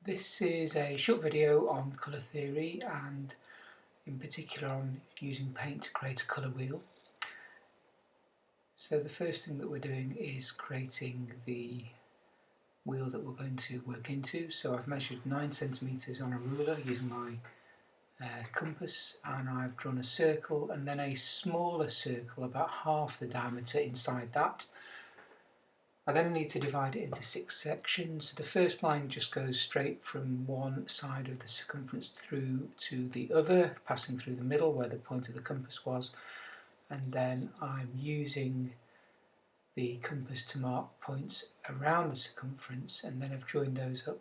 This is a short video on colour theory and in particular on using paint to create a colour wheel. So the first thing that we're doing is creating the wheel that we're going to work into. So I've measured 9 centimetres on a ruler using my compass, and I've drawn a circle and then a smaller circle about half the diameter inside that. I then need to divide it into 6 sections. The first line just goes straight from one side of the circumference through to the other, passing through the middle where the point of the compass was, and then I'm using the compass to mark points around the circumference, and then I've joined those up,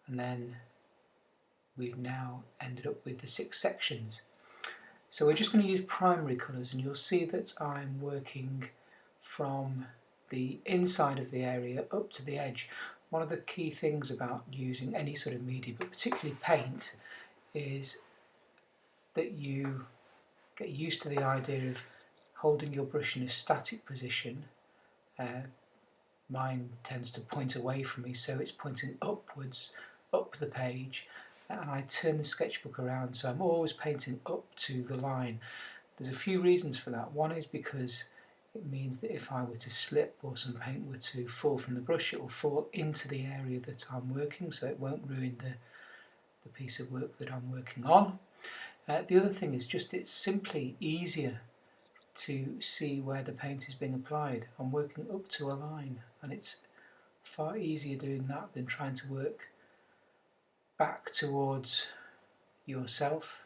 and then we've now ended up with the 6 sections. So we're just going to use primary colours, and you'll see that I'm working from the inside of the area up to the edge. One of the key things about using any sort of media, but particularly paint, is that you get used to the idea of holding your brush in a static position. Mine tends to point away from me, so it's pointing upwards, up the page, and I turn the sketchbook around, so I'm always painting up to the line. There's a few reasons for that. One is because it means that if I were to slip or some paint were to fall from the brush, it will fall into the area that I'm working, so it won't ruin the piece of work that I'm working on. The other thing is just it's simply easier to see where the paint is being applied. I'm working up to a line, and it's far easier doing that than trying to work back towards yourself.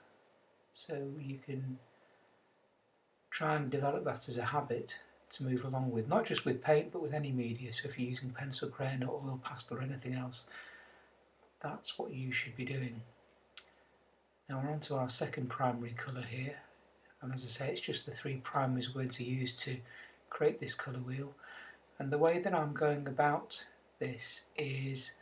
So you can try and develop that as a habit to move along with, not just with paint but with any media. So if you're using pencil, crayon or oil pastel or anything else, that's what you should be doing. Now we're on to our second primary colour here, and as I say, it's just the 3 primaries we're going to use to create this colour wheel. And the way that I'm going about this is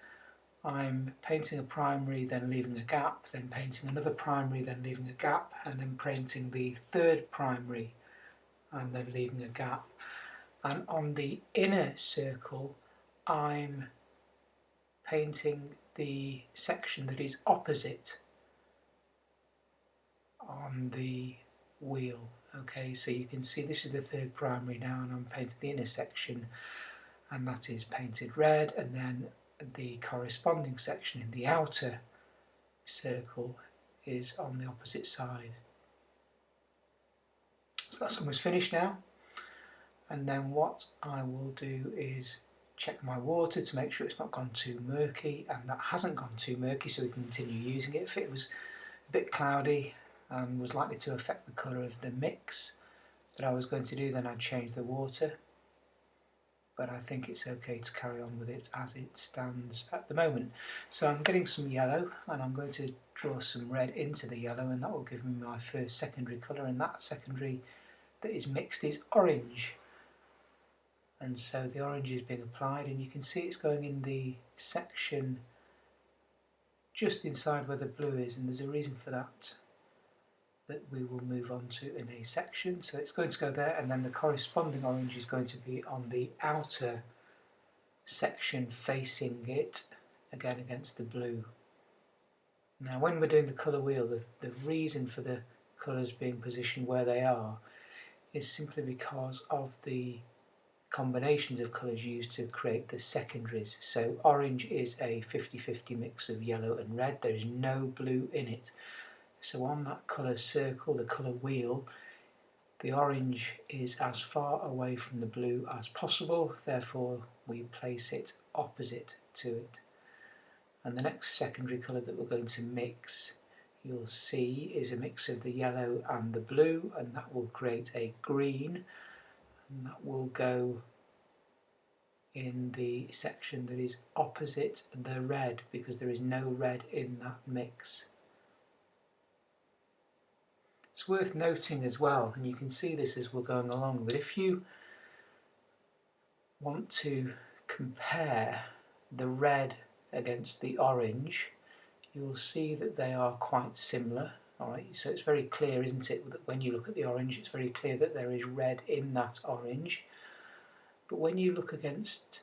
I'm painting a primary, then leaving a gap, then painting another primary, then leaving a gap, and then painting the third primary and then leaving a gap. And on the inner circle I'm painting the section that is opposite on the wheel. Okay, so you can see this is the third primary now, and I'm painting the inner section, and that is painted red, and then the corresponding section in the outer circle is on the opposite side. So that's almost finished now, and then what I will do is check my water to make sure it's not gone too murky, and that hasn't gone too murky, so we can continue using it. If it was a bit cloudy and was likely to affect the colour of the mix that I was going to do, then I'd change the water, but I think it's okay to carry on with it as it stands at the moment. So I'm getting some yellow, and I'm going to draw some red into the yellow, and that will give me my first secondary colour, and that secondary that is mixed is orange. And so the orange is being applied, and you can see it's going in the section just inside where the blue is, and there's a reason for that we will move on to in a section. So it's going to go there, and then the corresponding orange is going to be on the outer section facing it, again against the blue. Now when we're doing the colour wheel, the reason for the colours being positioned where they are is simply because of the combinations of colours used to create the secondaries. So orange is a 50-50 mix of yellow and red. There is no blue in it. So on that colour circle, the colour wheel, the orange is as far away from the blue as possible, therefore we place it opposite to it. And the next secondary colour that we're going to mix, you'll see, is a mix of the yellow and the blue, and that will create a green, and that will go in the section that is opposite the red, because there is no red in that mix. It's worth noting as well, and you can see this as we're going along, that if you want to compare the red against the orange, you'll see that they are quite similar. Alright, so it's very clear, isn't it, that when you look at the orange, it's very clear that there is red in that orange. But when you look against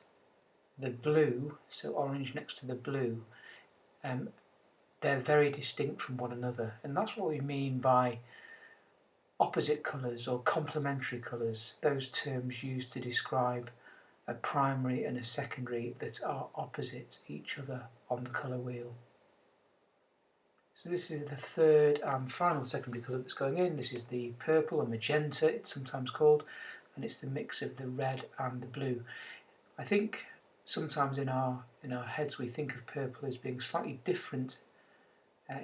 the blue, so orange next to the blue, they're very distinct from one another, and that's what we mean by opposite colours or complementary colours, those terms used to describe a primary and a secondary that are opposite each other on the colour wheel. So this is the third and final secondary colour that's going in. This is the purple, or magenta it's sometimes called, and it's the mix of the red and the blue. I think sometimes in our heads we think of purple as being slightly different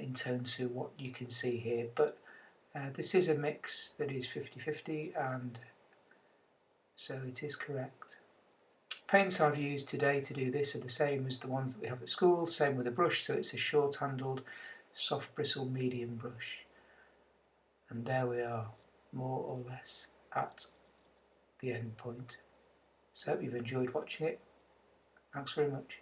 in tone to what you can see here, but this is a mix that is 50-50, and so it is correct. Paints I've used today to do this are the same as the ones that we have at school, same with a brush, so it's a short-handled, soft bristle medium brush. And there we are, more or less at the end point. So I hope you've enjoyed watching it. Thanks very much.